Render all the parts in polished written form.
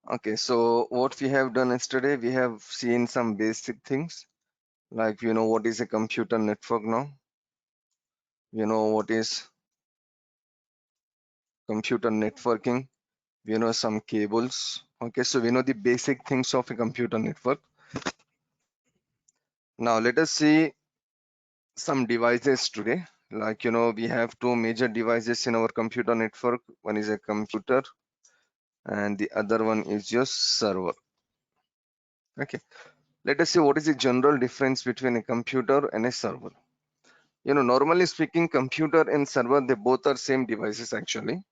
Okay, so what we have done yesterday, we have seen some basic things like what is a computer network now, what is computer networking, some cables. Okay, so we know the basic things of a computer network. Now let us see some devices today. Like we have two major devices in our computer network. One is a computer and the other one is your server. Okay, let us see what is the general difference between a computer and a server. Normally speaking, computer and server, they both are same devices actually.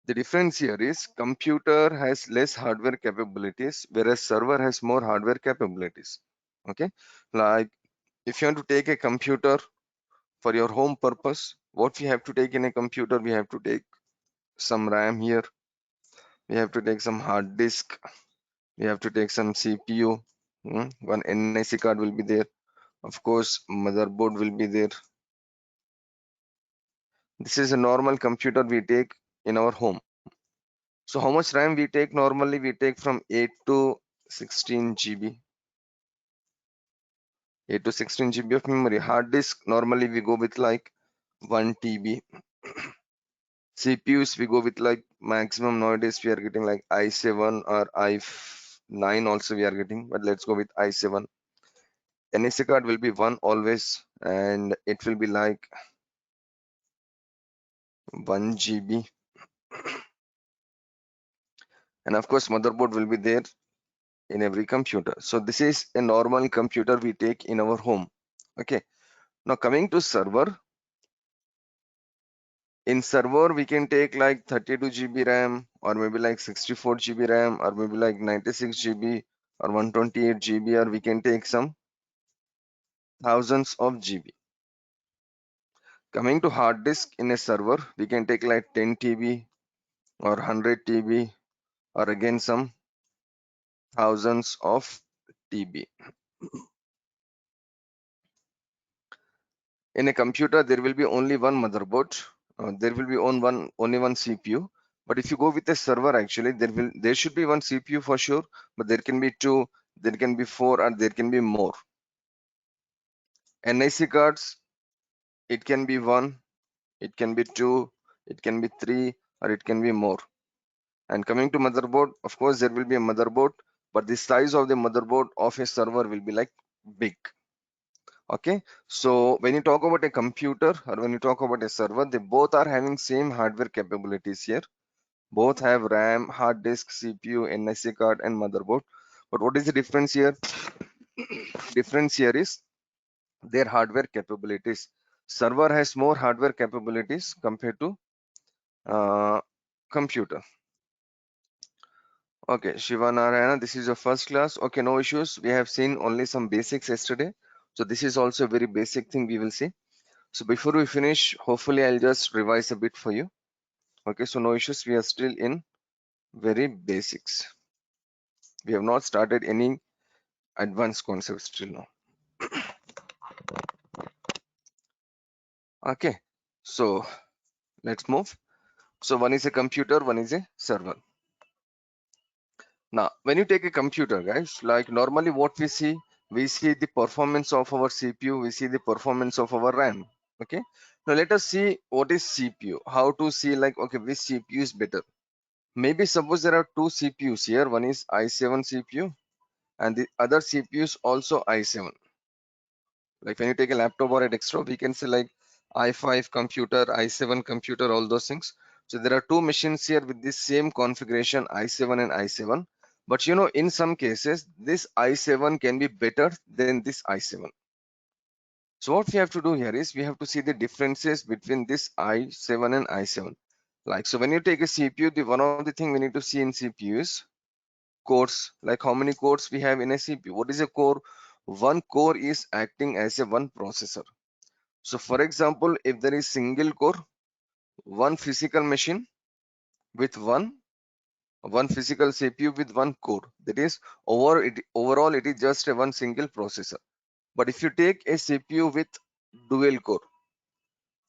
The difference here is computer has less hardware capabilities, whereas server has more hardware capabilities. Okay, like if you want to take a computer for your home purpose, what we have to take in a computer, we have to take some RAM here, we have to take some hard disk, we have to take some CPU, one NIC card will be there, of course motherboard will be there. This is a normal computer we take in our home. So how much RAM we take? Normally we take from 8 to 16 GB. 8 to 16 GB of memory. Hard disk, normally we go with like 1 TB. CPUs, we go with like maximum nowadays we are getting like i7 or i9 also we are getting, but let's go with i7. NIC card will be 1 always, and it will be like 1 GB. And of course motherboard will be there in every computer. So this is a normal computer we take in our home. Okay, now coming to server. In server we can take like 32 GB RAM or maybe like 64 GB RAM or maybe like 96 GB or 128 GB, or we can take some thousands of GB. Coming to hard disk in a server, we can take like 10 TB or 100 TB or again some thousands of TB. In a computer, there will be only one motherboard. There will be only one CPU. But if you go with a server, actually, there should be one CPU for sure, but there can be two, there can be four, or there can be more. NIC cards, it can be one, it can be two, it can be three, or it can be more. And coming to motherboard, of course, there will be a motherboard, but the size of the motherboard of a server will be like big. Okay, so when you talk about a computer or when you talk about a server, they both are having same hardware capabilities here. Both have RAM, hard disk, CPU, NIC card, and motherboard. But what is the difference here? Difference here is their hardware capabilities. Server has more hardware capabilities compared to computer. Okay, Shiva Narayana, this is your first class. Okay, no issues. We have seen only some basics yesterday. So this is also a very basic thing we will see. So before we finish, hopefully I'll just revise a bit for you. Okay, so no issues. We are still in very basics. We have not started any advanced concepts till now. Okay, so let's move. So one is a computer, one is a server. Now, when you take a computer, guys, like normally what we see the performance of our CPU, we see the performance of our RAM. Okay, now let us see what is CPU. How to see like, okay, which CPU is better. Maybe suppose there are two CPUs here. One is i7 CPU and the other CPU is also i7. Like when you take a laptop or a desktop, we can say like i5 computer, i7 computer, all those things. So there are two machines here with this same configuration, i7 and i7. But in some cases, this i7 can be better than this i7. So what we have to do here is we have to see the differences between this i7 and i7. Like, so when you take a CPU, the one of the thing we need to see in CPU is cores. Like how many cores we have in a CPU. What is a core? One core is acting as a one processor. So for example, if there is single core, one physical machine with one physical CPU with one core, that is overall it is just a one single processor. But if you take a CPU with dual core,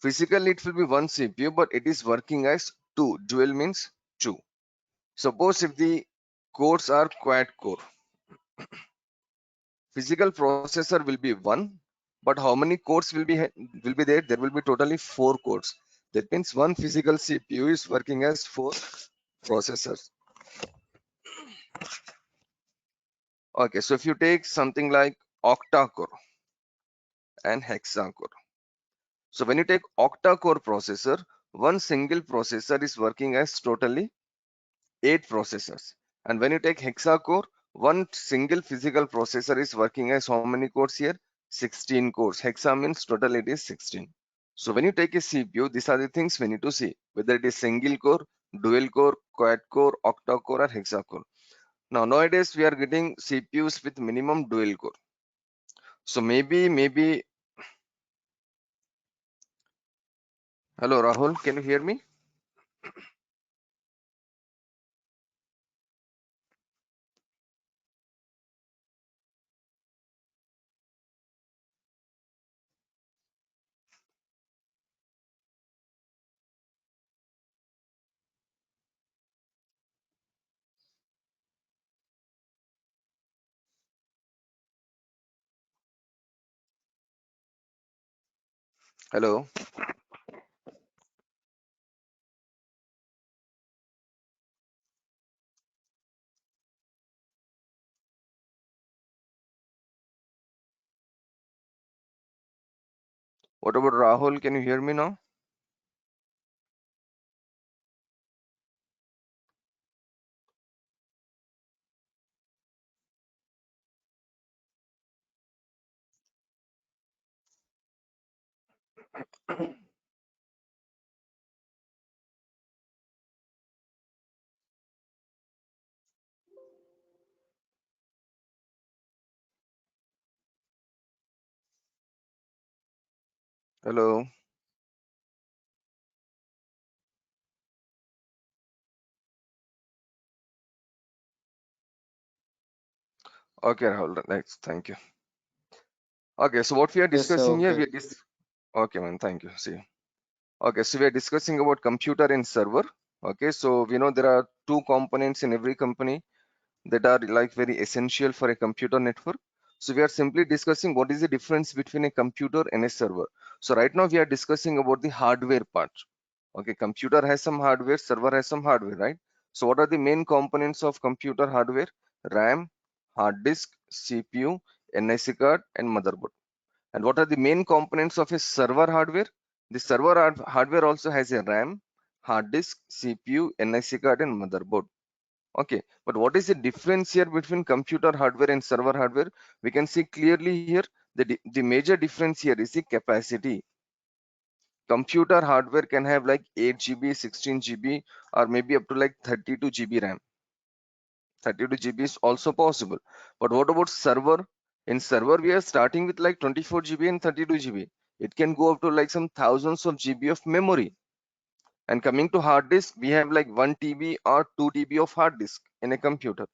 physically it will be one CPU, but it is working as two. Dual means two. Suppose if the cores are quad core. Physical processor will be one, but how many cores will be there? There will be totally 4 cores. That means one physical CPU is working as 4 processors. Okay, so if you take something like octa core and hexa core. So when you take octa core processor, one single processor is working as totally 8 processors. And when you take hexa core, one single physical processor is working as how many cores here? 16 cores. Hexa means total it is 16. So when you take a CPU, these are the things we need to see, whether it is single core, dual core, quad core, octa core or hexa core. Now nowadays we are getting CPUs with minimum dual core. So maybe hello Rahul, can you hear me? Hello. What about Rahul? Can you hear me now? Hello. Okay, Rahul. Next. Thank you. Okay, so what we are Yes, sir. discussing here, Okay. okay, man. Thank you. See. Okay, so we are discussing about computer and server. Okay, so we know there are two components in every company that are like very essential for a computer network. So we are simply discussing what is the difference between a computer and a server. So right now we are discussing about the hardware part. Okay, computer has some hardware, server has some hardware, right? So what are the main components of computer hardware? RAM, hard disk, CPU, NIC card, and motherboard. And what are the main components of a server hardware? The server hardware also has a RAM, hard disk, CPU, NIC card, and motherboard. Okay, but what is the difference here between computer hardware and server hardware? We can see clearly here the major difference here is the capacity. Computer hardware can have like 8 GB, 16 GB, or maybe up to like 32 GB RAM. 32 GB is also possible. But what about server? In server, we are starting with like 24 GB and 32 GB. It can go up to like some thousands of GB of memory. And coming to hard disk, we have like 1 TB or 2 TB of hard disk in a computer.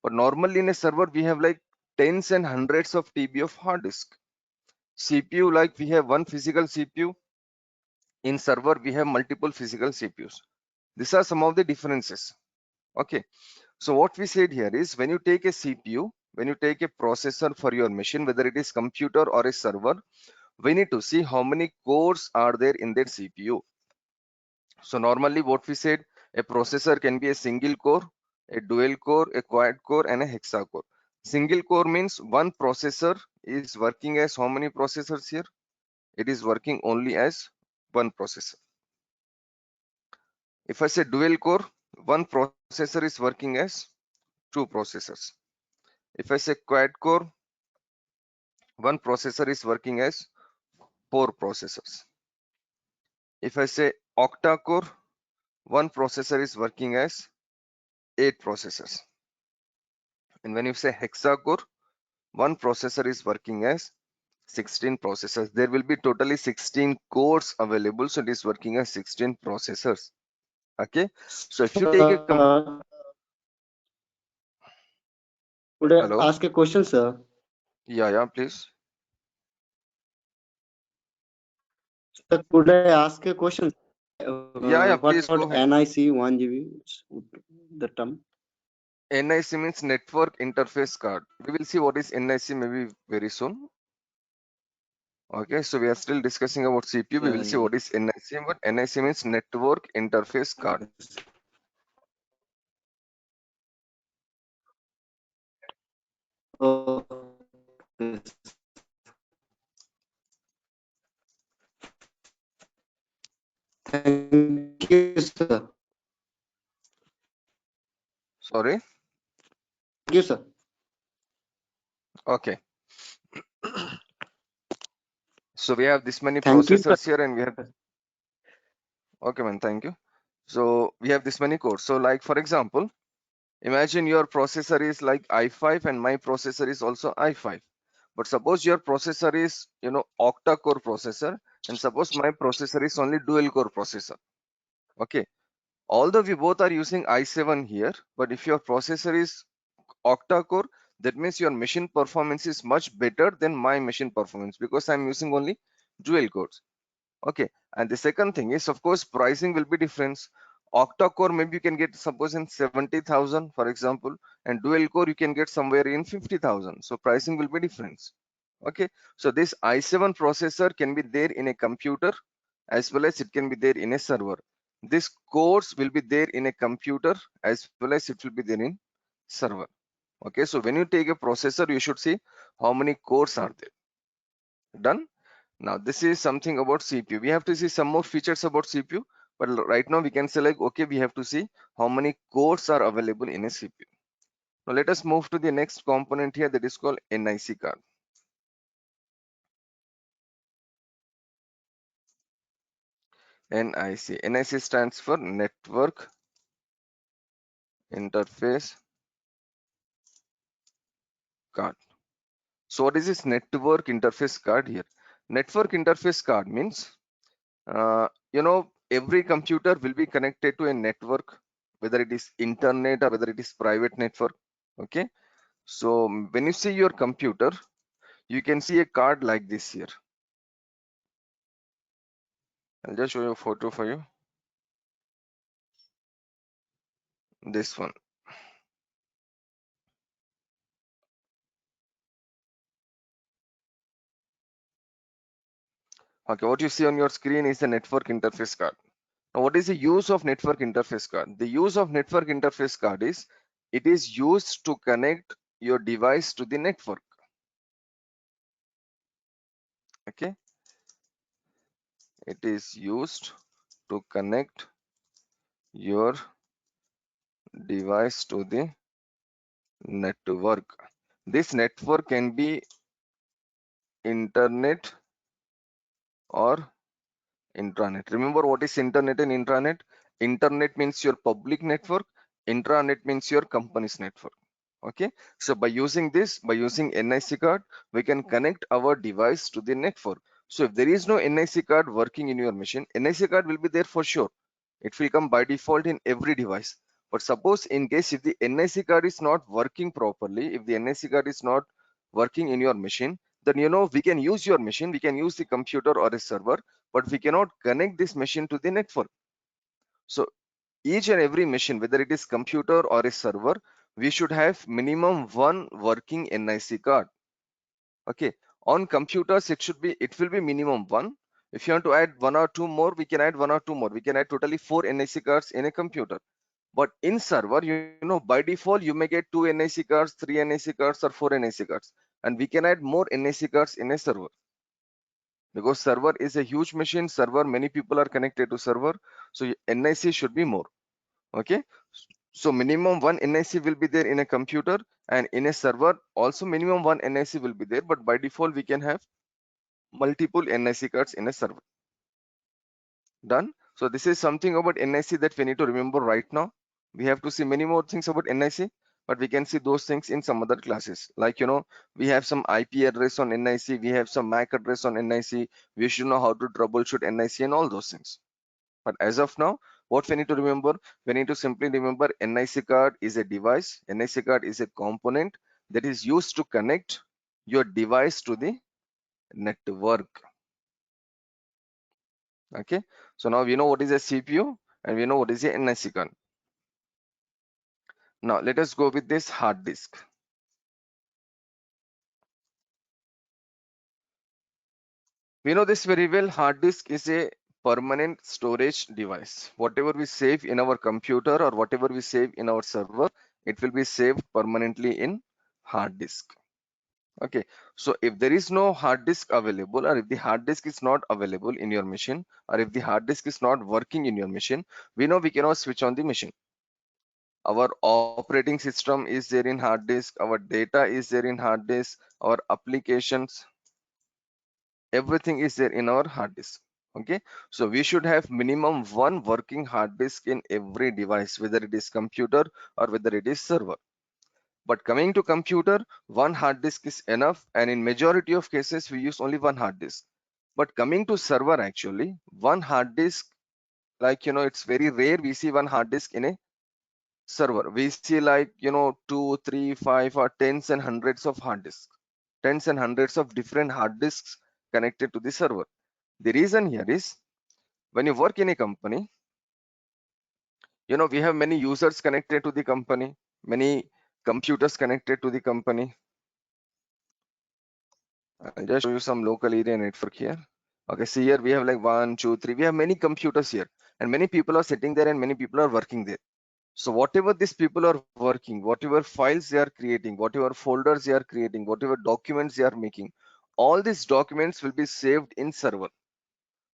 But normally in a server, we have like tens and hundreds of TB of hard disk. CPU, like we have one physical CPU. In server, we have multiple physical CPUs. These are some of the differences. Okay. So what we said here is when you take a CPU, when you take a processor for your machine, whether it is computer or a server, we need to see how many cores are there in that CPU. So normally what we said, a processor can be a single core, a dual core, a quad core, and a hexa core. Single core means one processor is working as how many processors here? It is working only as one processor. If I say dual core, one processor is working as two processors. If I say quad core, one processor is working as 4 processors. If I say octa core, one processor is working as 8 processors. And when you say hexa core, one processor is working as 16 processors. There will be totally 16 cores available, so it is working as 16 processors. Okay, so if you take a Could I hello, ask a question, sir? yeah, please. Sir, could I ask a question? Yeah, What please go about ahead. NIC 1 GB? The term. NIC means network interface card. We will see what is NIC maybe very soon. Okay, so we are still discussing about CPU. We will see what is NIC, but NIC means network interface card. Okay. Thank you, sir. Sorry. Thank you, sir. Okay. So we have this many Thank you, sir. processors here, and we have. Okay, man. Thank you. So we have this many cores. So like for example, imagine your processor is like i5 and my processor is also i5. But suppose your processor is, octa-core processor, and suppose my processor is only dual-core processor. Okay. Although we both are using i7 here, but if your processor is octa-core, that means your machine performance is much better than my machine performance because I'm using only dual cores. Okay, and the second thing is, of course, pricing will be different. Octa-core maybe you can get suppose in 70,000, for example, and dual core you can get somewhere in 50,000. So pricing will be different. Okay, so this i7 processor can be there in a computer as well as it can be there in a server. This cores will be there in a computer as well as it will be there in server. Okay, so when you take a processor, you should see how many cores are there. Done. Now this is something about CPU. We have to see some more features about CPU, but right now we can say like, okay, we have to see how many cores are available in a CPU. Now let us move to the next component here, that is called NIC card. NIC stands for Network Interface Card. So what is this network interface card here? Network interface card means, every computer will be connected to a network, whether it is internet or whether it is private network. Okay. So when you see your computer, you can see a card like this here. I'll just show you a photo for you. This one. Okay, what you see on your screen is the network interface card. Now, what is the use of network interface card? The use of network interface card is it is used to connect your device to the network. Okay, it is used to connect your device to the network. This network can be internet or intranet. Remember what is internet and intranet? Internet means your public network. Intranet means your company's network. Okay. So by using this, by using NIC card, we can connect our device to the network. So if there is no NIC card working in your machine, NIC card will be there for sure. It will come by default in every device. But suppose in case if the NIC card is not working properly, if the NIC card is not working in your machine, then we can use your machine, we can use the computer or a server, but we cannot connect this machine to the network. So each and every machine, whether it is computer or a server, we should have minimum one working NIC card. Okay, on computers it will be minimum one. If you want to add one or two more, we can add one or two more. We can add totally 4 NIC cards in a computer. But in server, by default you may get 2 NIC cards, 3 NIC cards, or 4 NIC cards, and we can add more NIC cards in a server because server is a huge machine. Server, many people are connected to server, so NIC should be more. Okay, so minimum one NIC will be there in a computer, and in a server also minimum one NIC will be there, but by default we can have multiple NIC cards in a server. Done. So this is something about NIC that we need to remember right now. We have to see many more things about NIC, but we can see those things in some other classes. Like, we have some IP address on NIC, we have some MAC address on NIC, we should know how to troubleshoot NIC and all those things. But as of now, what we need to remember, we need to simply remember NIC card is a device, NIC card is a component that is used to connect your device to the network. Okay, so now we know what is a CPU and we know what is a NIC card. Now let us go with this hard disk. We know this very well. Hard disk is a permanent storage device. Whatever we save in our computer or whatever we save in our server, it will be saved permanently in hard disk. Okay, so if there is no hard disk available, or if the hard disk is not available in your machine, or if the hard disk is not working in your machine, we know we cannot switch on the machine. Our operating system is there in hard disk, our data is there in hard disk, our applications, everything is there in our hard disk. Okay, so we should have minimum one working hard disk in every device, whether it is computer or whether it is server. But coming to computer, one hard disk is enough, and in majority of cases we use only one hard disk. But coming to server, actually one hard disk, like it's very rare we see one hard disk in a server. We see like 2, 3, 5 or tens and hundreds of hard disks, tens and hundreds of different hard disks connected to the server. The reason here is, when you work in a company, we have many users connected to the company, many computers connected to the company. I'll just show you some local area network here. Okay, see here we have like 1, 2, 3. We have many computers here, and many people are sitting there and many people are working there. So whatever these people are working, whatever files they are creating, whatever folders they are creating, whatever documents they are making, all these documents will be saved in server.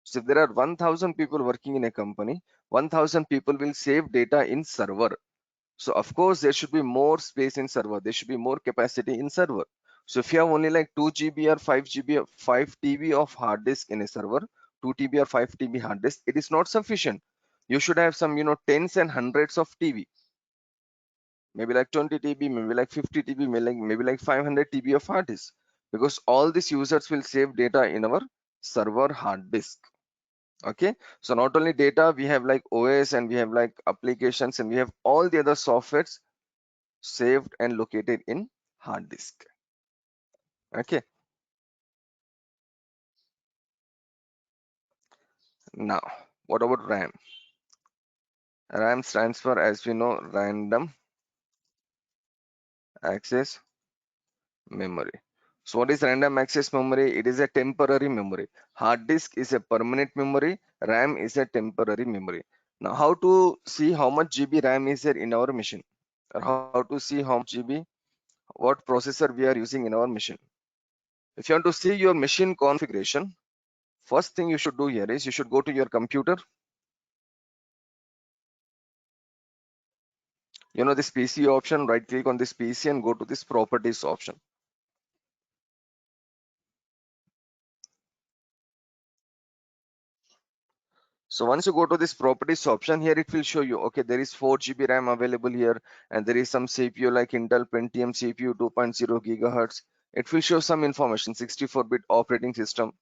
So if there are 1000 people working in a company, 1000 people will save data in server. So of course there should be more space in server, there should be more capacity in server. So if you have only like 2 GB or 5 GB or 5 TB of hard disk in a server, 2 TB or 5 TB hard disk, it is not sufficient. You should have some tens and hundreds of TB, maybe like 20 TB, maybe like 50 TB, maybe like 500 TB of hard disk, because all these users will save data in our server hard disk. Okay, so not only data, we have like OS, and we have like applications, and we have all the other softwares saved and located in hard disk. Okay, now what about RAM? RAM stands for, as we know, random access memory. So what is random access memory? It is a temporary memory. Hard disk is a permanent memory, RAM is a temporary memory. Now how to see how much GB RAM is there in our machine, or how to see how much GB, what processor we are using in our machine? If you want to see your machine configuration, first thing you should do here is you should go to your computer. This PC option, right click on this PC and go to this properties option. So once you go to this properties option, here it will show you, okay, there is 4 GB RAM available here, and there is some CPU like Intel Pentium CPU 2.0 gigahertz. It will show some information, 64-bit operating system.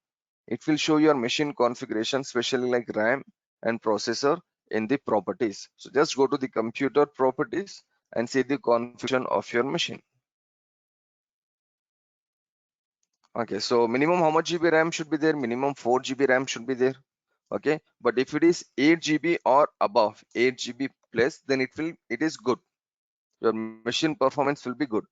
It will show your machine configuration, especially like RAM and processor, in the properties. So just go to the computer properties and see the configuration of your machine. Okay, so minimum how much GB RAM should be there? Minimum 4 GB RAM should be there. Okay, but if it is 8 GB or above, 8 GB plus, then it is good. Your machine performance will be good.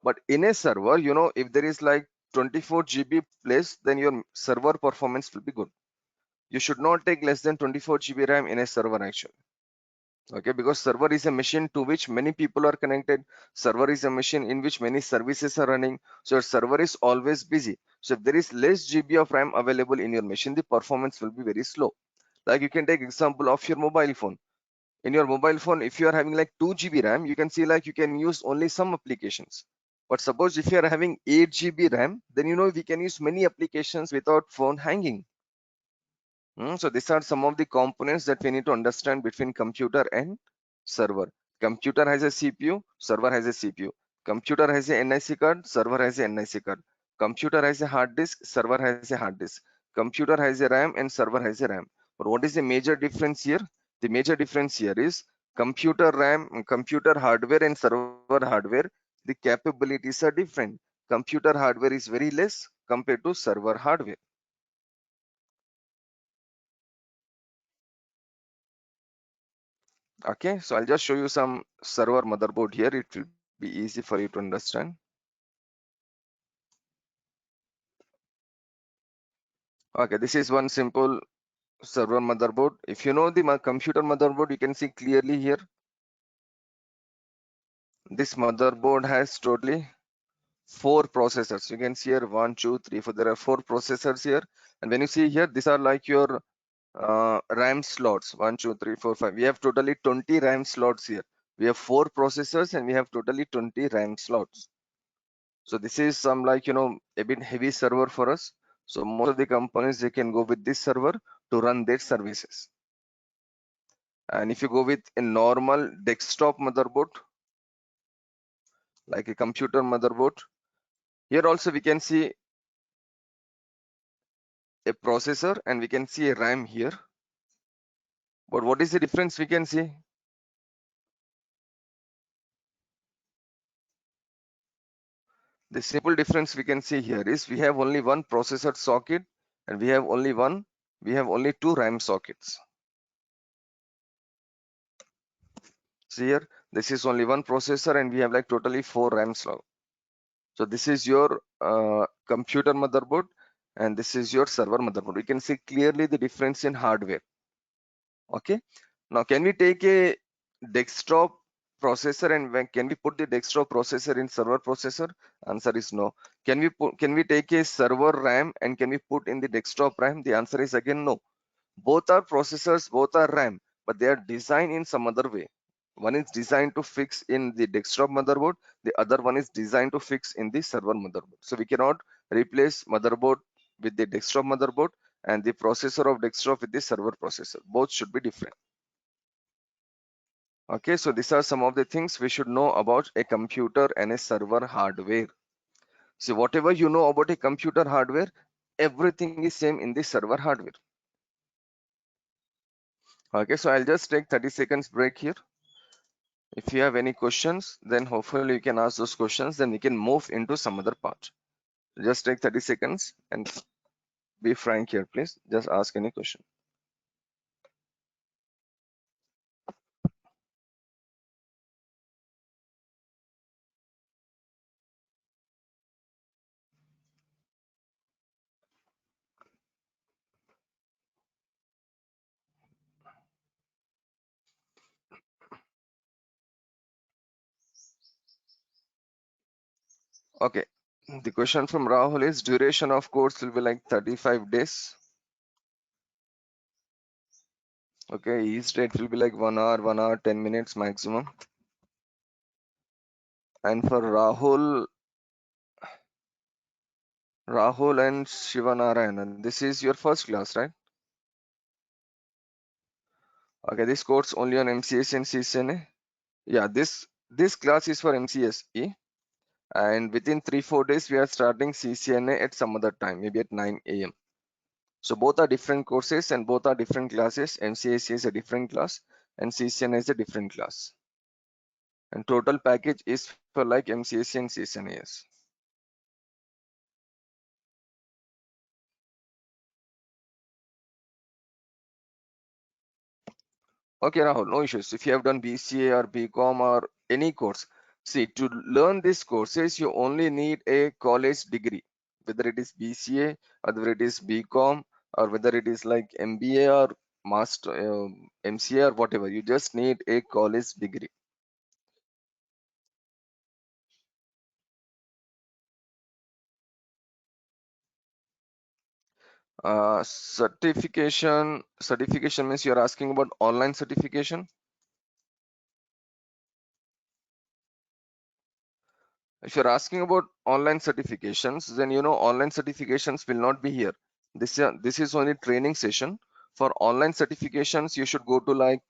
But in a server, if there is like 24 GB plus, then your server performance will be good. You should not take less than 24 GB RAM in a server actually. Okay, because server is a machine to which many people are connected. Server is a machine in which many services are running, so your server is always busy. So if there is less GB of RAM available in your machine, the performance will be very slow. Like you can take example of your mobile phone. In your mobile phone, if you are having like 2 GB RAM, you can see like you can use only some applications. But suppose if you are having 8 GB RAM, then we can use many applications without phone hanging. So these are some of the components that we need to understand between computer and server. Computer has a CPU, server has a CPU. Computer has a NIC card, server has a NIC card. Computer has a hard disk, server has a hard disk. Computer has a RAM and server has a RAM. But what is the major difference here? The major difference here is computer RAM, computer hardware and server hardware, the capabilities are different. Computer hardware is very less compared to server hardware. Okay, so I'll just show you some server motherboard here. It will be easy for you to understand. Okay, this is one simple server motherboard. If you know the computer motherboard, you can see clearly here. This motherboard has totally 4 processors. You can see here 1, 2, 3, 4. There are 4 processors here. And when you see here, these are like your RAM slots. 1, 2, 3, 4, 5. We have totally 20 RAM slots here. We have 4 processors and we have totally 20 RAM slots. So this is some like, a bit heavy server for us. So most of the companies, they can go with this server to run their services. And if you go with a normal desktop motherboard, like a computer motherboard, here also we can see a processor and we can see a RAM here. But what is the difference we can see? The simple difference we can see here is we have only one processor socket and we have only 2 RAM sockets. See here, this is only one processor and we have like totally 4 RAM slots. So this is your computer motherboard and this is your server motherboard. You can see clearly the difference in hardware. Okay. Now, can we take a desktop processor and can we put the desktop processor in server processor? Answer is no. Can we take a server RAM and can we put in the desktop RAM? The answer is again no. Both are processors, both are RAM, but they are designed in some other way. One is designed to fix in the desktop motherboard, the other one is designed to fix in the server motherboard. So we cannot replace motherboard with the desktop motherboard and the processor of desktop with the server processor. Both should be different. Okay, so these are some of the things we should know about a computer and a server hardware. So whatever you know about a computer hardware, everything is same in the server hardware. Okay, so I'll just take 30 seconds break here. If you have any questions, then hopefully you can ask those questions, then we can move into some other part. Just take 30 seconds and be frank here, please. Just ask any question. Okay, the question from Rahul is duration of course will be like 35 days. Okay, each date will be like 1 hour, 10 minutes maximum. And for Rahul and Shivanarayanan, this is your first class, right? Okay, this course only on MCSE and CCNA. Yeah, this class is for MCSE, and within 3-4 days we are starting CCNA at some other time, maybe at 9 a.m. So both are different courses and both are different classes. MCSE is a different class and CCNA is a different class. And total package is for like MCSE and CCNA. Yes. Okay, Rahul, no issues. If you have done BCA or BCom or any course, see, to learn these courses, you only need a college degree, whether it is BCA or whether it is BCom or whether it is like MBA or master MCA or whatever. You just need a college degree. Certification means you're asking about online certification. If you're asking about online certifications, then you know online certifications will not be here. This is only training session. For online certifications, you should go to like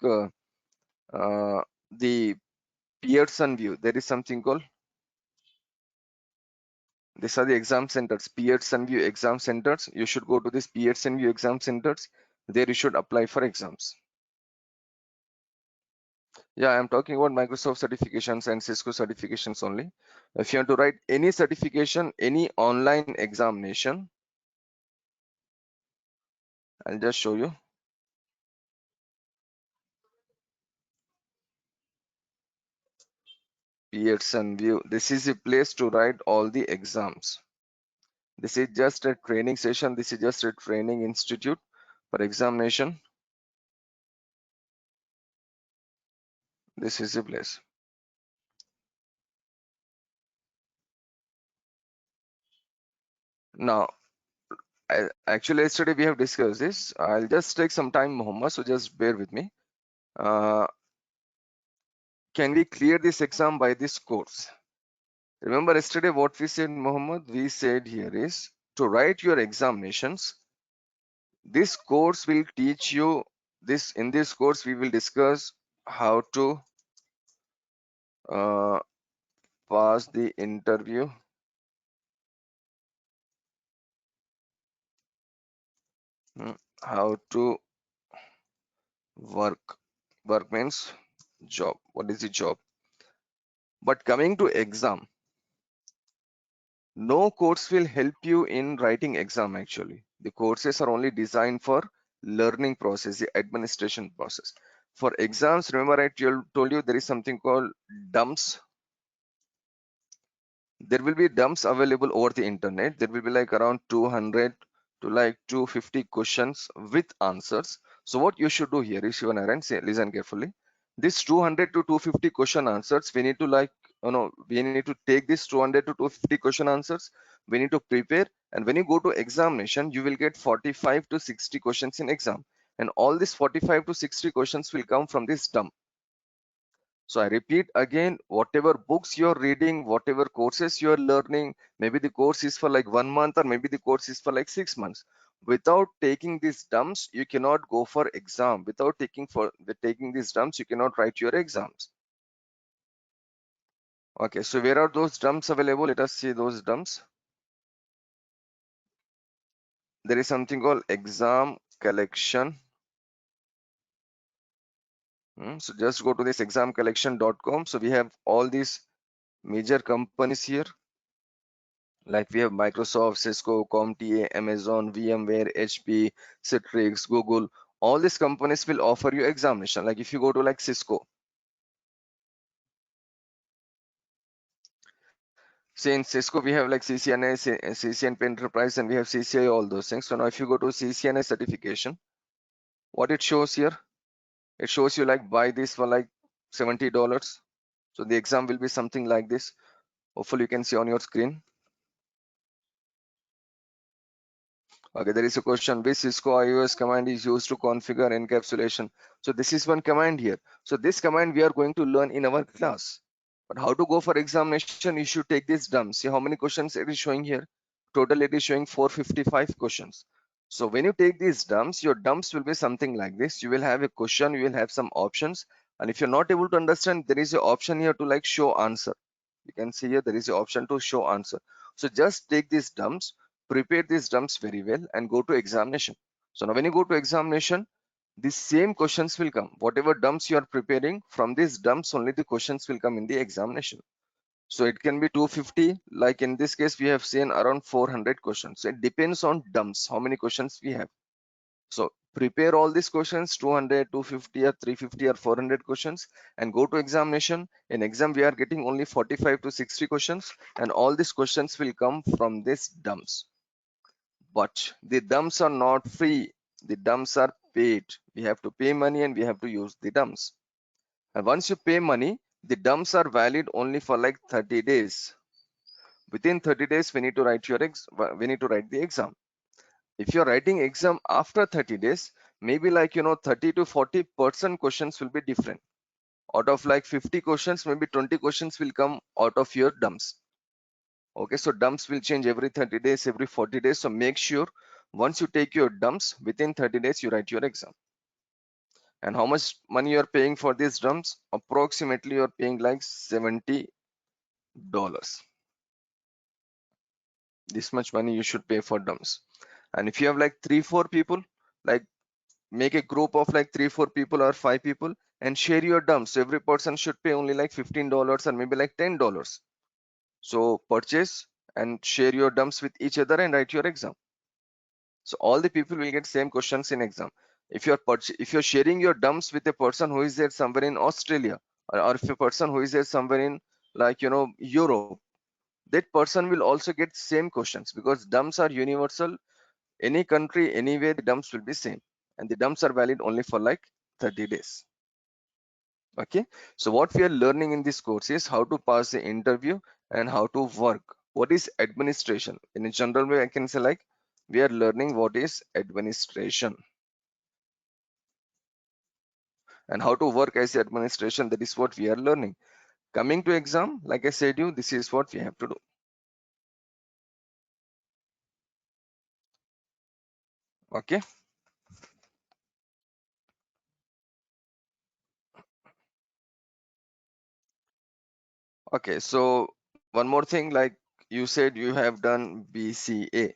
the Pearson VUE. There is something called, these are the exam centers, Pearson VUE exam centers. You should go to this Pearson VUE exam centers. There you should apply for exams. Yeah, I'm talking about Microsoft certifications and Cisco certifications only. If you want to write any certification, any online examination, I'll just show you. Pearson VUE. This is a place to write all the exams. This is just a training session. This is just a training institute for examination. This is a place. Now, actually yesterday we have discussed this. I'll just take some time, Muhammad, so just bear with me. Can we clear this exam by this course? Remember yesterday what we said, Muhammad? We said here is to write your examinations. This course will teach you this. In this course, we will discuss how to pass the interview, how to work. Work means job. What is the job? But coming to exam, no course will help you in writing exam actually. The courses are only designed for learning process, the administration process. For exams, remember I told you there is something called dumps. There will be dumps available over the internet. There will be like around 200 to like 250 questions with answers. So what you should do here is, Shivanarayan, say, listen carefully. This 200 to 250 question answers, we need to like, we need to take this 200 to 250 question answers. We need to prepare. And when you go to examination, you will get 45 to 60 questions in exam. And all these 45 to 60 questions will come from this dump. So I repeat again, whatever books you're reading, whatever courses you're learning, maybe the course is for like 1 month or maybe the course is for like 6 months. Without taking these dumps, you cannot go for exam. Without taking these dumps, you cannot write your exams. Okay, so where are those dumps available? Let us see those dumps. There is something called exam collection. So just go to this examcollection.com. So we have all these major companies here. Like we have Microsoft, Cisco, CompTIA, Amazon, VMware, HP, Citrix, Google. All these companies will offer you examination. Like if you go to like Cisco, say in Cisco we have like CCNA, CCNP Enterprise, and we have CCI, all those things. So now if you go to CCNA certification, what it shows here, it shows you like buy this for like $70. So the exam will be something like this. Hopefully you can see on your screen. Okay, there is a question, which Cisco IOS command is used to configure encapsulation? So this is one command here. So this command we are going to learn in our class. But how to go for examination, you should take this dump. See how many questions it is showing here. Total it is showing 455 questions. So when you take these dumps, your dumps will be something like this. You will have a question, you will have some options. And if you're not able to understand, there is an option here to like show answer. You can see here there is an option to show answer. So just take these dumps, prepare these dumps very well and go to examination. So now when you go to examination, the same questions will come. Whatever dumps you are preparing, from these dumps only the questions will come in the examination. So it can be 250, like in this case we have seen around 400 questions. So it depends on dumps, how many questions we have. So prepare all these questions, 200, 250 or 350 or 400 questions, and go to examination. In exam we are getting only 45 to 60 questions, and all these questions will come from these dumps. But the dumps are not free. The dumps are paid. We have to pay money and we have to use the dumps. And once you pay money, the dumps are valid only for like 30 days. Within 30 days, we need to write the exam. If you're writing exam after 30 days, maybe like 30 to 40% questions will be different. Out of like 50 questions, maybe 20 questions will come out of your dumps. Okay, so dumps will change every 30 days, every 40 days. So make sure once you take your dumps, within 30 days, you write your exam. And how much money you're paying for these dumps? Approximately you're paying like $70. This much money you should pay for dumps. And if you have like 3-4 people, like make a group of like 3-4 people or 5 people and share your dumps. So every person should pay only like $15 or maybe like $10. So purchase and share your dumps with each other and write your exam. So all the people will get same questions in exam. If you're sharing your dumps with a person who is there somewhere in Australia, or if a person who is there somewhere in like Europe, that person will also get same questions because dumps are universal. Any country, anywhere, the dumps will be same, and the dumps are valid only for like 30 days. Okay, so what we are learning in this course is how to pass the interview and how to work. What is administration? In a general way, I can say like we are learning what is administration and how to work as administration. That is what we are learning. Coming to exam, like I said you, this is what we have to do. Okay. Okay. So one more thing, like you said, you have done BCA.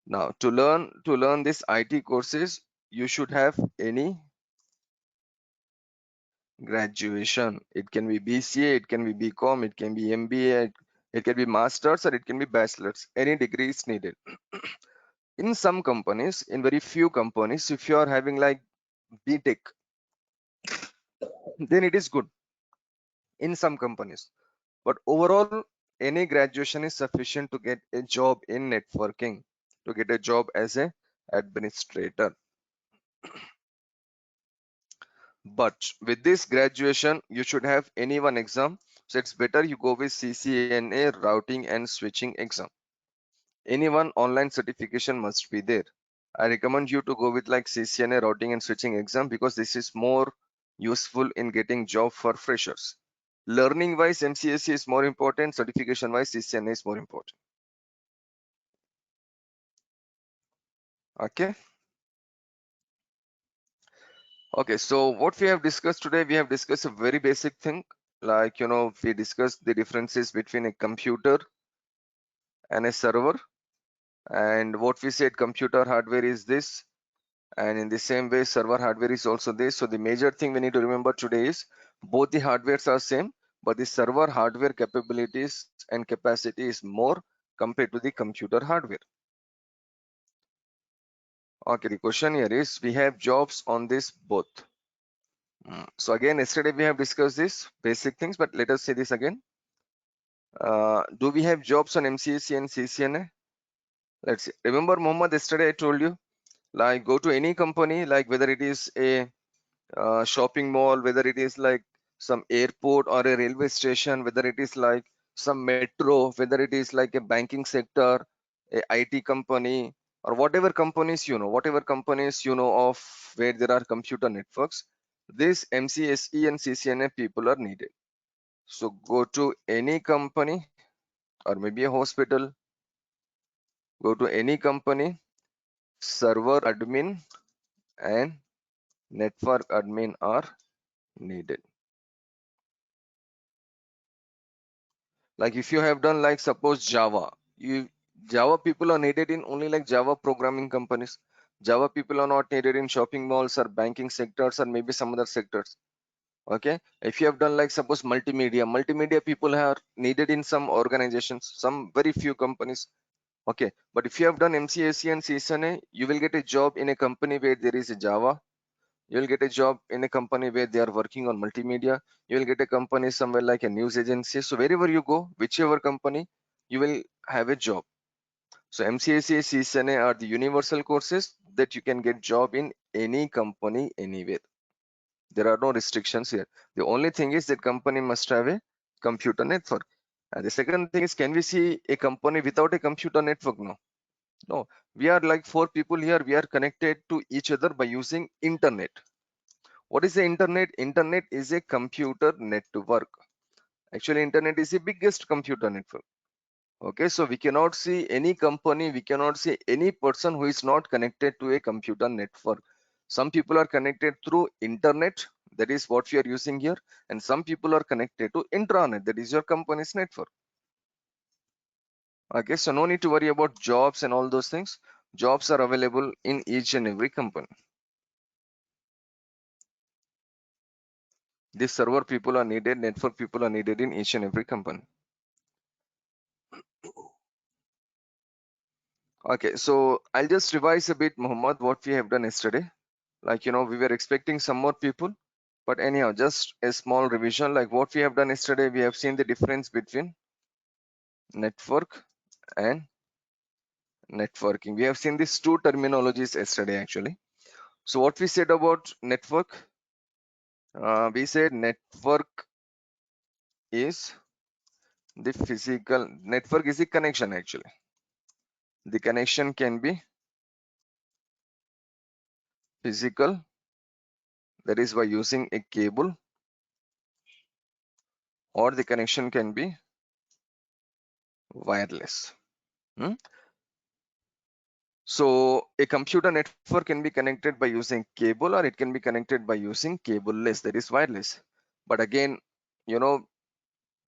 Now to learn this IT courses, you should have any graduation. It can be BCA, it can be BCom, it can be MBA, it can be masters, or it can be bachelors. Any degree is needed. In some companies, in very few companies, if you are having like BTech, then it is good in some companies. But overall, any graduation is sufficient to get a job in networking, to get a job as a administrator. But with this graduation, you should have any one exam. So it's better you go with CCNA routing and switching exam. Any one online certification must be there. I recommend you to go with like CCNA routing and switching exam because this is more useful in getting job for freshers. Learning wise, MCSE is more important. Certification wise, CCNA is more important. Okay. Okay. So what we have discussed today, we have discussed a very basic thing. Like, we discussed the differences between a computer and a server. And what we said, computer hardware is this. And in the same way, server hardware is also this. So the major thing we need to remember today is both the hardwares are same, but the server hardware capabilities and capacity is more compared to the computer hardware. Okay, the question here is we have jobs on this both. So again, yesterday we have discussed this basic things, but let us say this again. Do we have jobs on MCSE and CCNA? Let's see. Remember, Mohammed, yesterday I told you, like go to any company, like whether it is a shopping mall, whether it is like some airport or a railway station, whether it is like some metro, whether it is like a banking sector, a IT company, or whatever companies you know of where there are computer networks, this MCSE and CCNA people are needed. So go to any company or maybe a hospital, go to any company, server admin and network admin are needed. Like if you have done like suppose Java people are needed in only like Java programming companies. Java people are not needed in shopping malls or banking sectors or maybe some other sectors. Okay, if you have done like suppose multimedia people are needed in some organizations, some very few companies. Okay, but if you have done MCSE and CSNA, you will get a job in a company where there is a Java. You will get a job in a company where they are working on multimedia. You will get a company somewhere like a news agency. So wherever you go, whichever company, you will have a job. So MCSE, CSNA are the universal courses that you can get job in any company anywhere. There are no restrictions here. The only thing is that company must have a computer network. And the second thing is, can we see a company without a computer network? No. No. We are like four people here. We are connected to each other by using internet. What is the internet? Internet is a computer network. Actually, internet is the biggest computer network. Okay, so we cannot see any company, we cannot see any person who is not connected to a computer network. Some people are connected through internet, that is what we are using here, and some people are connected to intranet, that is your company's network. Okay, so no need to worry about jobs and all those things. Jobs are available in each and every company. These server people are needed, network people are needed in each and every company. Okay, so I'll just revise a bit, Muhammad, what we have done yesterday. Like, we were expecting some more people. But anyhow, just a small revision, like what we have done yesterday. We have seen the difference between network and networking. We have seen these two terminologies yesterday actually. So what we said about network, we said network is the physical, network is the connection actually. The connection can be physical, that is by using a cable, or the connection can be wireless. Hmm? So a computer network can be connected by using cable, or it can be connected by using cableless, that is wireless. But again, you know,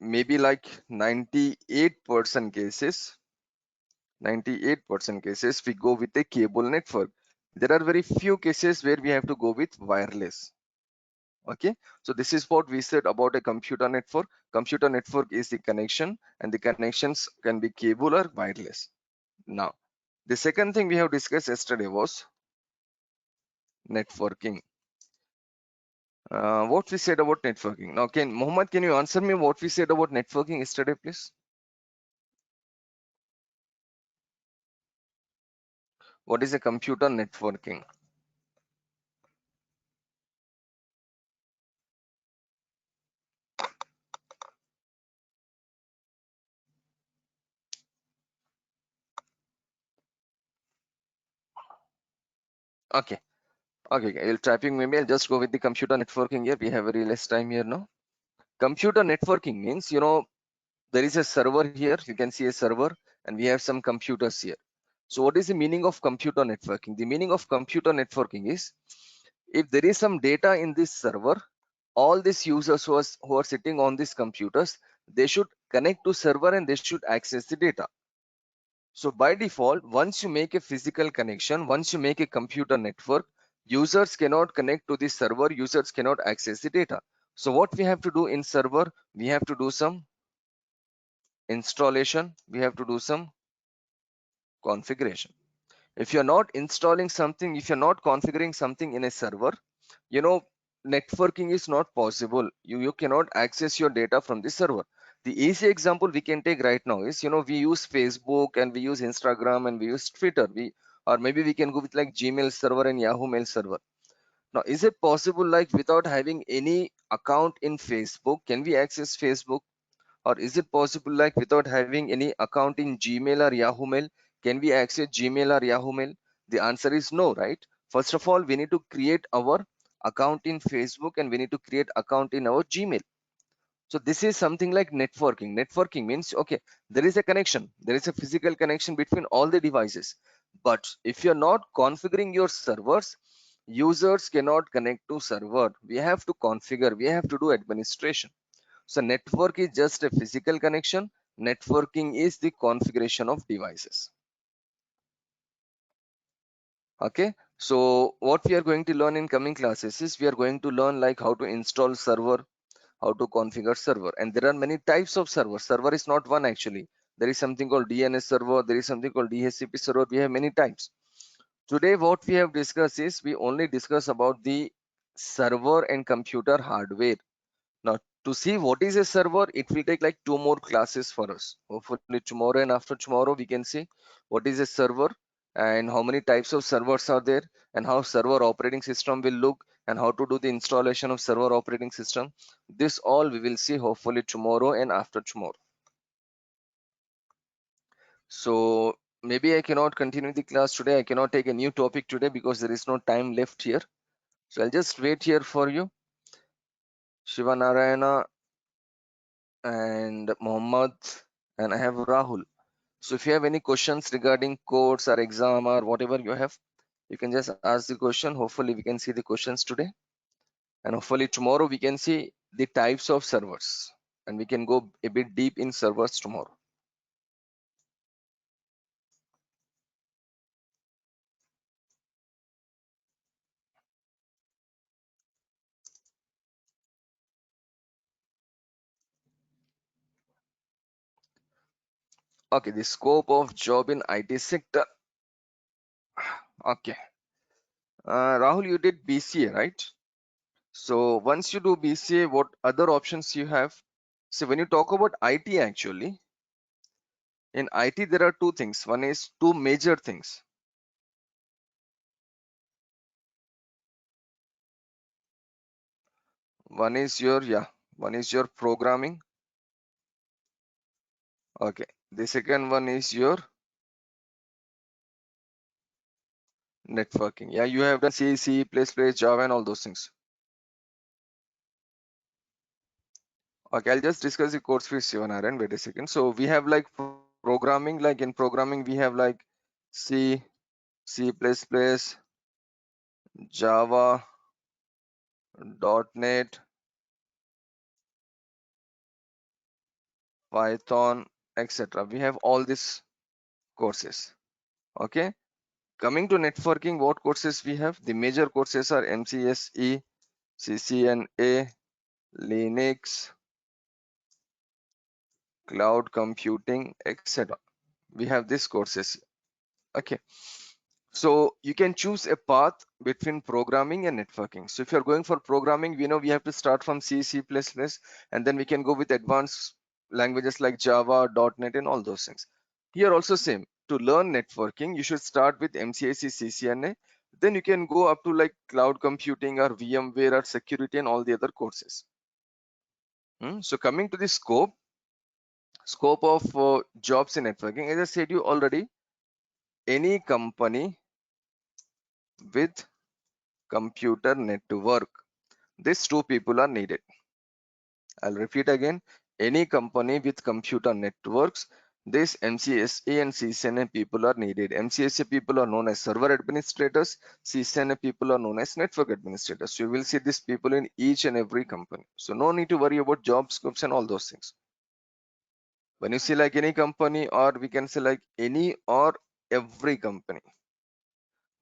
maybe like 98% cases, 98% cases we go with a cable network. There are very few cases where we have to go with wireless. Okay, so this is what we said about a computer network. Computer network is the connection, and the connections can be cable or wireless. Now, the second thing we have discussed yesterday was networking. What we said about networking. Now, Mohammed, can you answer me what we said about networking yesterday, please? What is a computer networking? Okay, okay, you're typing maybe I'll just go with the computer networking here. We have very less time here now. Computer networking means, there is a server here. You can see a server, and we have some computers here. So what is the meaning of computer networking? The meaning of computer networking is, if there is some data in this server, all these users who are sitting on these computers, they should connect to server and they should access the data. So by default, once you make a physical connection, once you make a computer network, users cannot connect to the server, users cannot access the data. So what we have to do in server, we have to do some installation, we have to do some configuration. If you're not installing something, if you're not configuring something in a server, you know networking is not possible. You cannot access your data from the server. The easy example we can take right now is, we use Facebook and we use Instagram and we use Twitter, or maybe we can go with like Gmail server and Yahoo Mail server. Now, is it possible, like without having any account in Facebook, can we access Facebook? Or is it possible, like without having any account in Gmail or Yahoo Mail, can we access Gmail or Yahoo Mail? The answer is no, right? First of all, we need to create our account in Facebook and we need to create account in our Gmail. So this is something like networking. Networking means, okay, there is a connection, there is a physical connection between all the devices. But if you're not configuring your servers, users cannot connect to server. We have to configure, we have to do administration. So network is just a physical connection. Networking is the configuration of devices. Okay. So what we are going to learn in coming classes is, we are going to learn like how to install server, how to configure server. And there are many types of server. Server is not one actually. There is something called DNS server. There is something called DHCP server. We have many types. Today, what we have discussed is, we only discuss about the server and computer hardware. Now, to see what is a server, it will take like 2 more classes for us. Hopefully tomorrow and after tomorrow, we can see what is a server and how many types of servers are there, and how server operating system will look, and how to do the installation of server operating system. This all we will see hopefully tomorrow and after tomorrow. So maybe I cannot continue the class today. I cannot take a new topic today because there is no time left here. So I'll just wait here for you. Shiva Narayana and Mohammed, and I have Rahul. So if you have any questions regarding course or exam or whatever you have, you can just ask the question. Hopefully we can see the questions today, and hopefully tomorrow we can see the types of servers, and we can go a bit deep in servers tomorrow. Okay, the scope of job in IT sector. Okay, Rahul, you did BCA, right? So once you do BCA, what other options you have? So when you talk about IT, actually, in IT, there are two things. One is two major things. One is your programming. Okay. The second one is your networking. Yeah, you have done C, C++, Java, and all those things. Okay, I'll just discuss the course with Sivanarayan. Wait a second. So we have like programming, like in programming, we have like C, C++, Java, .NET, Python, etc. We have all these courses. Okay. Coming to networking, what courses we have? The major courses are MCSE, CCNA, Linux, cloud computing, etc. We have these courses. Okay. So you can choose a path between programming and networking. So if you're going for programming, we know we have to start from C, C++, and then we can go with advanced languages like Java, .NET, and all those things. Here also same. To learn networking, you should start with MCSE, CCNA. Then you can go up to like cloud computing or VMware or security and all the other courses. So coming to the scope of jobs in networking, as I said you already, any company with computer network, these two people are needed. I'll repeat again. Any company with computer networks, this MCSA and CCNA people are needed. MCSA people are known as server administrators. CCNA people are known as network administrators. So you will see these people in each and every company. So no need to worry about job scopes and all those things. When you see like any company, or we can say like any or every company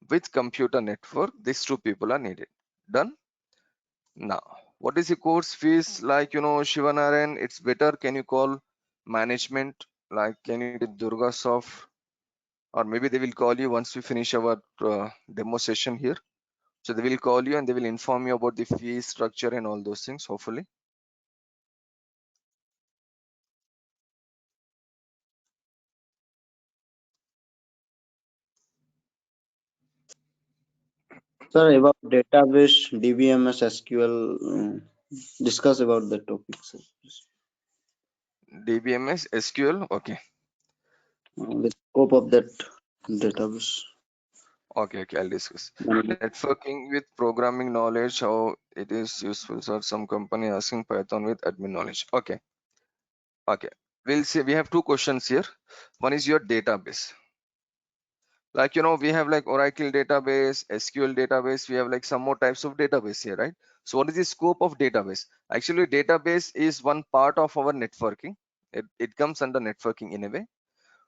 with computer network, these two people are needed. Done? Now, what is the course fees like? Shivanarayan, it's better. Can you call management? Like, can you do Durga Soft? Or maybe they will call you once we finish our demo session here. So they will call you and they will inform you about the fee structure and all those things, hopefully. Sir, about database, DBMS, SQL, discuss about the topic, sir. DBMS, SQL. Okay. The scope of that database. Okay, I'll discuss. Networking with programming knowledge, how it is useful. So some company asking Python with admin knowledge. Okay. We'll see. We have two questions here. One is your database. Like, we have like Oracle database, SQL database. We have like some more types of database here, right? So what is the scope of database? Actually, database is one part of our networking. It comes under networking in a way.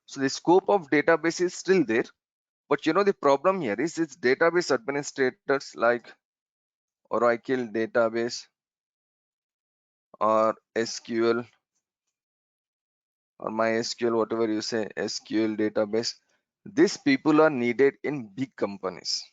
So the scope of database is still there. But the problem here is it's database administrators like Oracle database or SQL or MySQL, whatever you say, SQL database. These people are needed in big companies.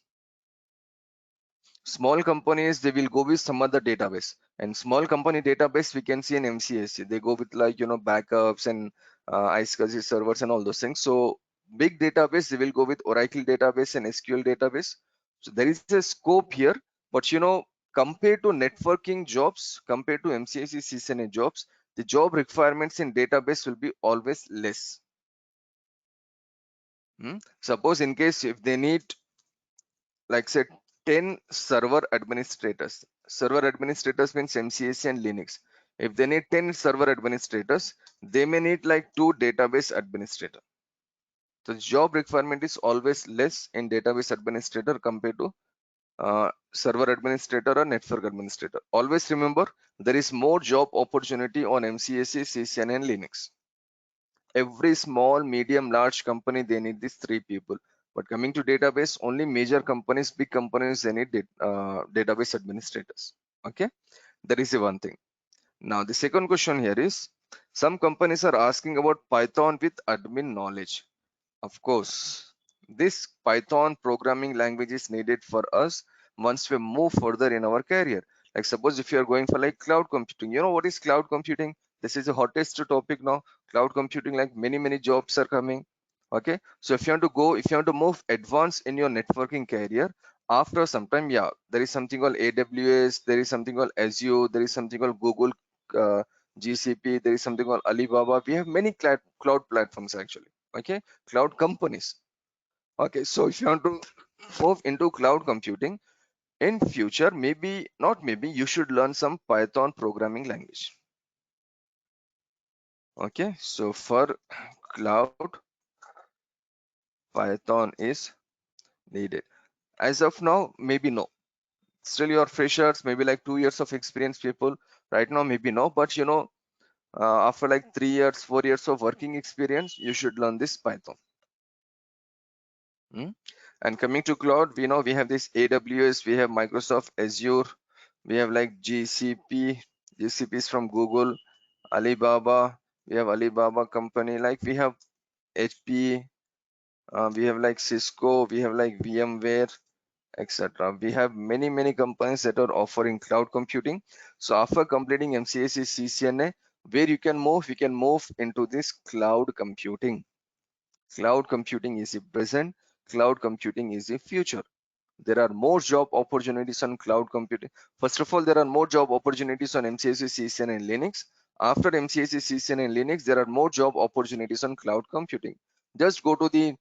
Small companies, they will go with some other database, and small company database we can see in MCSC. They go with like backups and iSCSI servers and all those things. So big database, they will go with Oracle database and SQL database. So there is a scope here, but compared to networking jobs, compared to MCSC CCNA jobs, the job requirements in database will be always less. Suppose in case if they need like say 10 server administrators. Server administrators means MCSC and Linux. If they need 10 server administrators, they may need like 2 database administrator. So the job requirement is always less in database administrator compared to server administrator or network administrator. Always remember, there is more job opportunity on MCSC, CCN and Linux. Every small, medium, large company, they need these 3 people. But coming to database, only major companies, big companies, they need database administrators. Okay, that is the one thing. Now the second question here is, some companies are asking about Python with admin knowledge. Of course, this Python programming language is needed for us once we move further in our career. Like suppose if you are going for like cloud computing, you know what is cloud computing? This is the hottest topic now. Cloud computing, like many jobs are coming. Okay, so if you want to go, if you want to move advanced in your networking career, after some time, yeah, there is something called AWS, there is something called Azure, there is something called Google, uh, GCP, there is something called Alibaba. We have many cloud platforms actually. Okay, cloud companies. Okay, so if you want to move into cloud computing in future, maybe not maybe, you should learn some Python programming language. Okay, so for cloud, Python is needed. As of now, maybe no. Still you're freshers, maybe like 2 years of experience people. Right now, maybe no, but you know, after like 3 years, 4 years of working experience, you should learn this Python. And coming to cloud, we know we have this AWS, we have Microsoft Azure, we have like GCP, GCPs from Google, Alibaba, we have Alibaba company, like we have HP, we have like Cisco, we have like VMware, etc. We have many companies that are offering cloud computing. So after completing MCSE CCNA, where you can move, we can move into this cloud computing. Cloud computing is the present, cloud computing is the future. There are more job opportunities on cloud computing. First of all, there are more job opportunities on MCSE, CCNA, and Linux. After MCSE, CCNA, and Linux, there are more job opportunities on cloud computing. Just go to the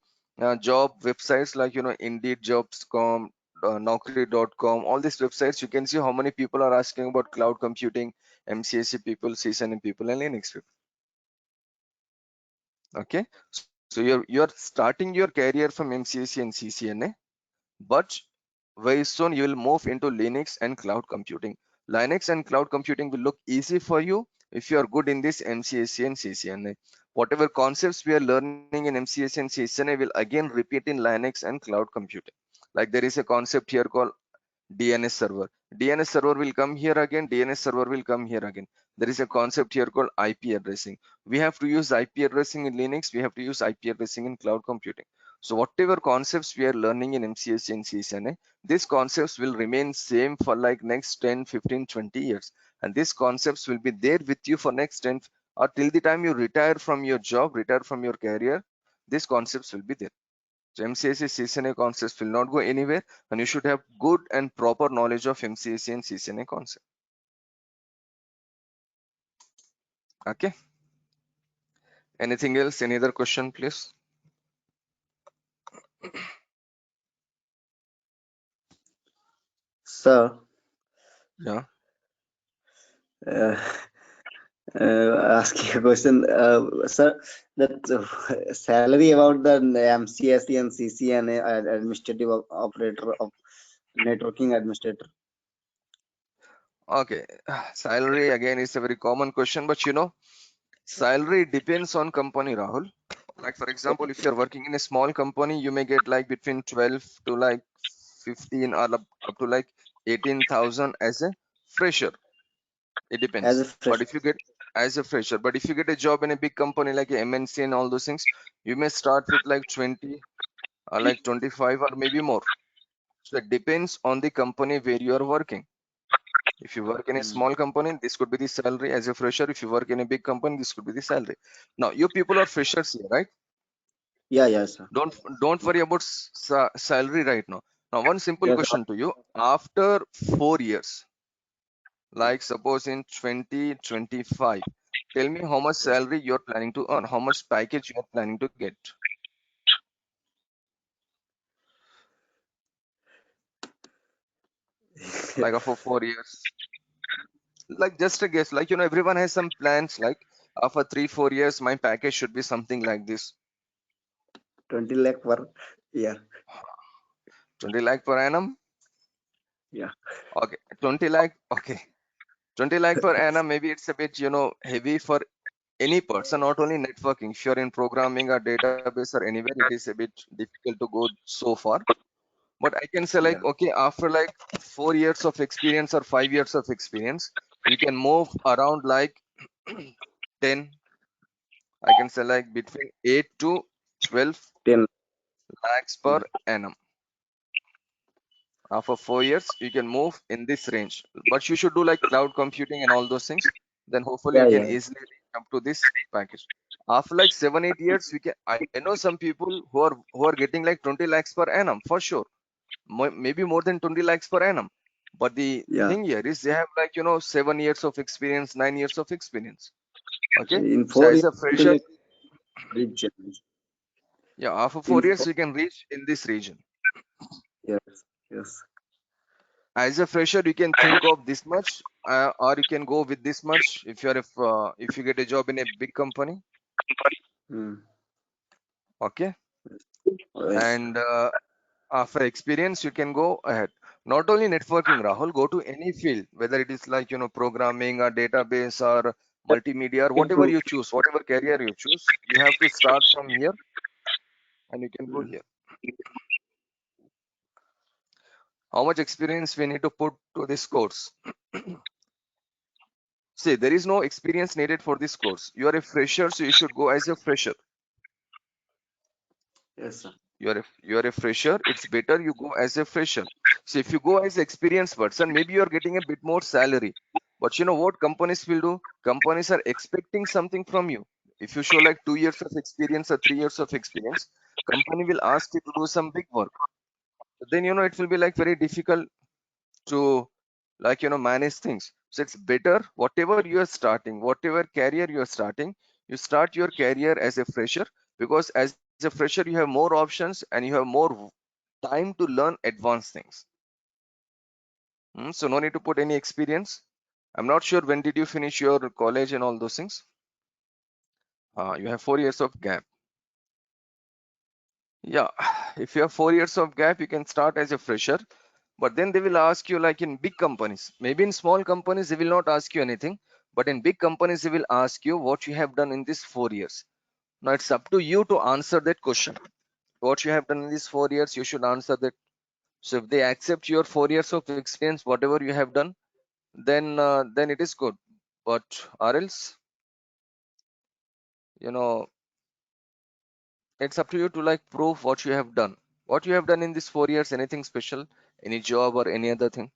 job websites like, you know, Indeed, Jobs.com, Naukri.com, all these websites. You can see how many people are asking about cloud computing, MCSE people, CCNA people, and Linux people. Okay, so you're starting your career from MCSE and CCNA, but very soon you will move into Linux and cloud computing. Linux and cloud computing will look easy for you if you are good in this MCSE and CCNA. Whatever concepts we are learning in MCSE and CCNA will again repeat in Linux and cloud computing. Like there is a concept here called DNS server. DNS server will come here again. DNS server will come here again. There is a concept here called IP addressing. We have to use IP addressing in Linux. We have to use IP addressing in cloud computing. So whatever concepts we are learning in MCSE and CCNA, these concepts will remain same for like next 10, 15, 20 years. And these concepts will be there with you for next 10 or till the time you retire from your job, retire from your career, these concepts will be there. So MCSE CCNA concepts will not go anywhere, and you should have good and proper knowledge of MCSE and CCNA concept. Okay. Anything else? Any other question, please? Sir, Yeah. uh, asking a question, sir. That salary about the MCSE and CCNA administrative operator of networking administrator. Okay. Salary again is a very common question, but you know, salary depends on company, Rahul. Like for example, if you're working in a small company, you may get like between 12 to like 15 or up to like 18,000 as a fresher. It As depends. a But fresher. if you get as a fresher, but if you get a job in a big company like a MNC and all those things, you may start with like 20 or like 25 or maybe more. So it depends on the company where you are working. If you work in a small company, this could be the salary as a fresher. If you work in a big company, this could be the salary. Now, you people are freshers here, right? Yeah, yes, sir. Don't worry about salary right now. Now, one simple Yes, sir. question to you. After 4 years, like suppose in 2025, tell me how much salary you're planning to earn, how much package you're planning to get. Like for 4 years, like just a guess, like, you know, everyone has some plans, like after 3 4 years my package should be something like this. 20 lakh per year. 20 lakh per annum. Yeah. Okay, 20 lakh. Okay, 20 lakh per annum, maybe it's a bit, you know, heavy for any person, not only networking. If you're in programming or database or anywhere, it is a bit difficult to go so far. But I can say like, Yeah. okay, after like 4 years of experience or 5 years of experience, you can move around like 10, I can say like between 8 to 12 10. lakhs per Yeah. annum. After 4 years, you can move in this range. But you should do like cloud computing and all those things. Then hopefully Yeah, you can yeah. easily reach up to this package. After like 7 8 years, we can. I know some people who are getting like 20 lakhs per annum for sure. Maybe more than 20 lakhs per annum. But the Yeah. thing here is they have like 7 years of experience, 9 years of experience. Okay. In So four as years, a people fresher, will reach. yeah, after In 4 years four, you can reach in this region. yes, yes, As a fresher you can think of this much, or you can go with this much if you get a job in a big company. mm. Okay. Yes, And after experience you can go ahead. Not only networking, Rahul, go to any field, whether it is like programming or database or multimedia or whatever you choose, whatever career you choose, you have to start from here and you can go mm. here. How much experience we need to put to this course? See, there is no experience needed for this course. You are a fresher, so you should go as a fresher. Yes, sir. You are a fresher. It's better you go as a fresher. So if you go as an experienced person, maybe you are getting a bit more salary. But you know what companies will do? Companies are expecting something from you. If you show like 2 years of experience or 3 years of experience, company will ask you to do some big work. Then it will be like very difficult to manage things. So it's better whatever you are starting, whatever career you are starting, you start your career as a fresher, because as a fresher you have more options and you have more time to learn advanced things. So no need to put any experience. I'm not sure when did you finish your college and all those things. You have 4 years of gap. Yeah, if you have 4 years of gap, you can start as a fresher. But then they will ask you, like in big companies. Maybe in small companies they will not ask you anything, but in big companies they will ask you what you have done in these 4 years. Now it's up to you to answer that question. What you have done in these 4 years, you should answer that. So if they accept your 4 years of experience, whatever you have done, then it is good. But or else, you know, it's up to you to like prove what you have done. What you have done in these 4 years, anything special, any job or any other thing.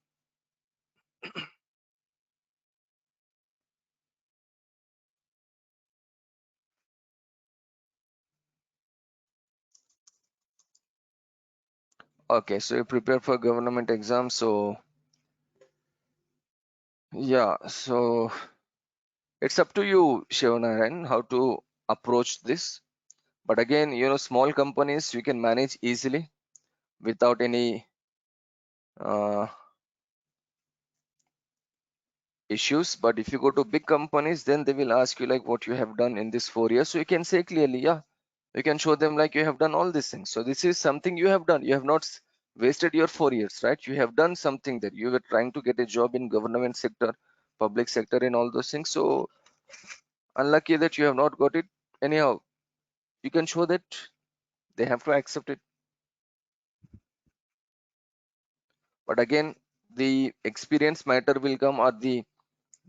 Okay, so you prepare for government exam. So yeah, so it's up to you, Shivanaran, how to approach this. But again, small companies you can manage easily without any uh, issues. But if you go to big companies, then they will ask you like what you have done in this 4 years. So you can say clearly, yeah, you can show them like you have done all these things. So this is something you have done. You have not wasted your 4 years, right? You have done something, that you were trying to get a job in government sector, public sector, and all those things. So unlucky that you have not got it. Anyhow, you can show that they have to accept it. But again, the experience matter will come, or the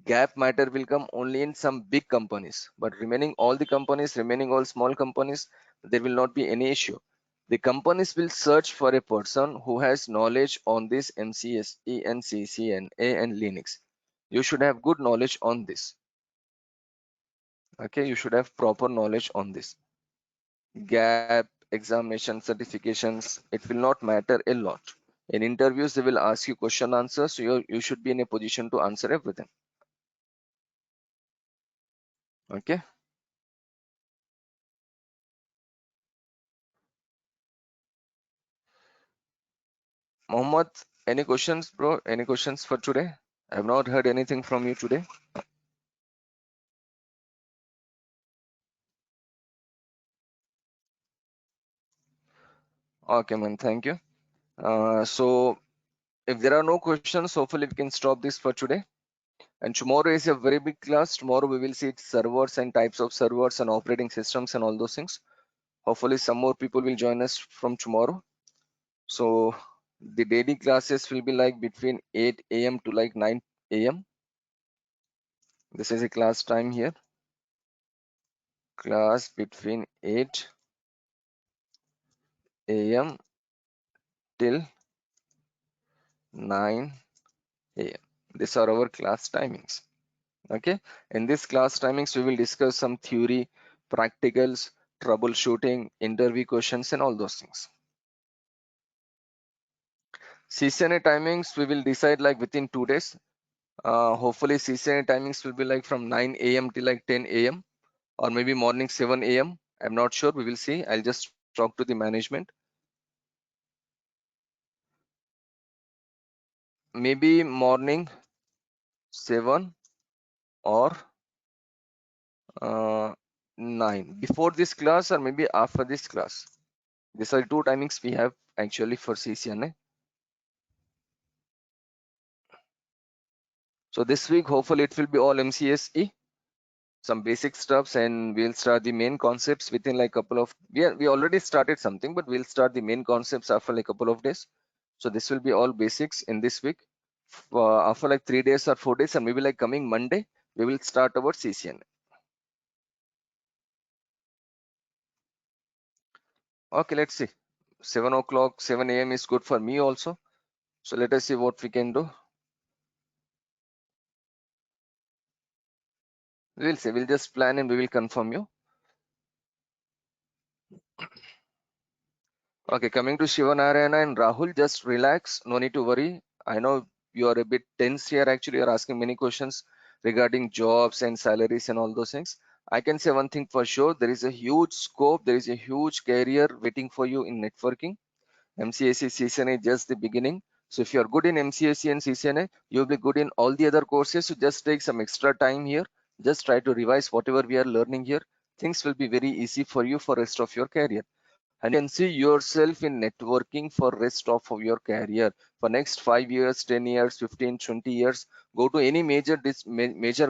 gap matter will come only in some big companies. But remaining all the companies, remaining all small companies, there will not be any issue. The companies will search for a person who has knowledge on this MCSE and CCNA and Linux. You should have good knowledge on this. Okay, you should have proper knowledge on this. Gap, examination, certifications, it will not matter a lot. In interviews, they will ask you question answers, so you should be in a position to answer everything. Okay. Mohammed, any questions, bro? Any questions for today? I have not heard anything from you today. Okay, man. Thank you. So if there are no questions, hopefully we can stop this for today. And tomorrow is a very big class. Tomorrow we will see servers and types of servers and operating systems and all those things. Hopefully some more people will join us from tomorrow. So the daily classes will be like between 8 a.m. to like 9 a.m. This is a class time here. Class between 8 a.m. till 9 a.m. These are our class timings. Okay, in this class timings we will discuss some theory, practicals, troubleshooting, interview questions and all those things. CCNA timings we will decide like within 2 days. Hopefully CCNA timings will be like from 9 a.m. till like 10 a.m. or maybe morning 7 a.m. I'm not sure, we will see. I'll just talk to the management. Maybe morning 7 or 9 before this class or maybe after this class. These are two timings we have actually for CCNA. So this week hopefully it will be all MCSE, some basic stuffs, and we'll start the main concepts within like couple of we already started something, but we'll start the main concepts after like couple of days. So this will be all basics in this week. After like 3 days or 4 days and maybe like coming Monday we will start about CCNA. Okay, let's see. 7 o'clock, 7 a.m. is good for me also. So let us see what we can do. We'll see. We'll just plan and we will confirm you. Okay, coming to Shivanarayana and Rahul, just relax. No need to worry. I know you are a bit tense here. Actually, you're asking many questions regarding jobs and salaries and all those things. I can say one thing for sure. There is a huge scope. There is a huge career waiting for you in networking. MCSE, CCNA just the beginning. So if you're good in MCSE and CCNA, you'll be good in all the other courses. So just take some extra time here. Just try to revise whatever we are learning here. Things will be very easy for you for rest of your career. And you can see yourself in networking for rest of your career. For next 5 years, 10 years, 15, 20 years, go to any major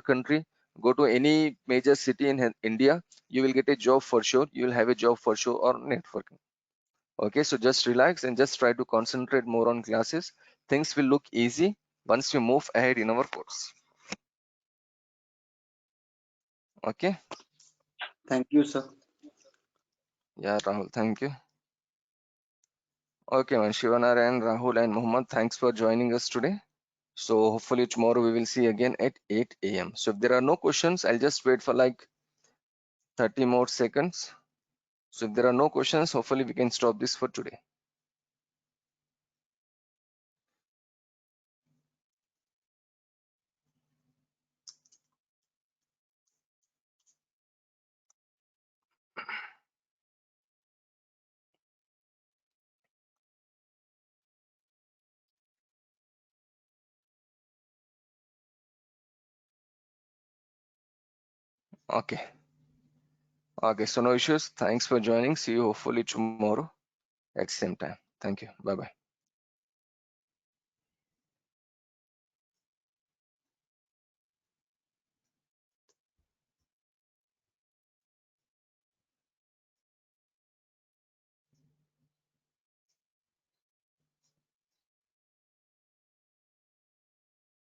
country, go to any major city in India, you will get a job for sure. You will have a job for sure or networking. Okay, so just relax and just try to concentrate more on classes. Things will look easy once you move ahead in our course. Okay. Thank you, sir. Yeah, Rahul, thank you. Okay, man, Shivanarayan, Rahul and Muhammad, thanks for joining us today. So hopefully tomorrow we will see again at 8 a.m. So if there are no questions, I'll just wait for like 30 more seconds. So if there are no questions, hopefully we can stop this for today. Okay. Okay, so no issues. Thanks for joining. See you hopefully tomorrow at same time. Thank you. Bye-bye.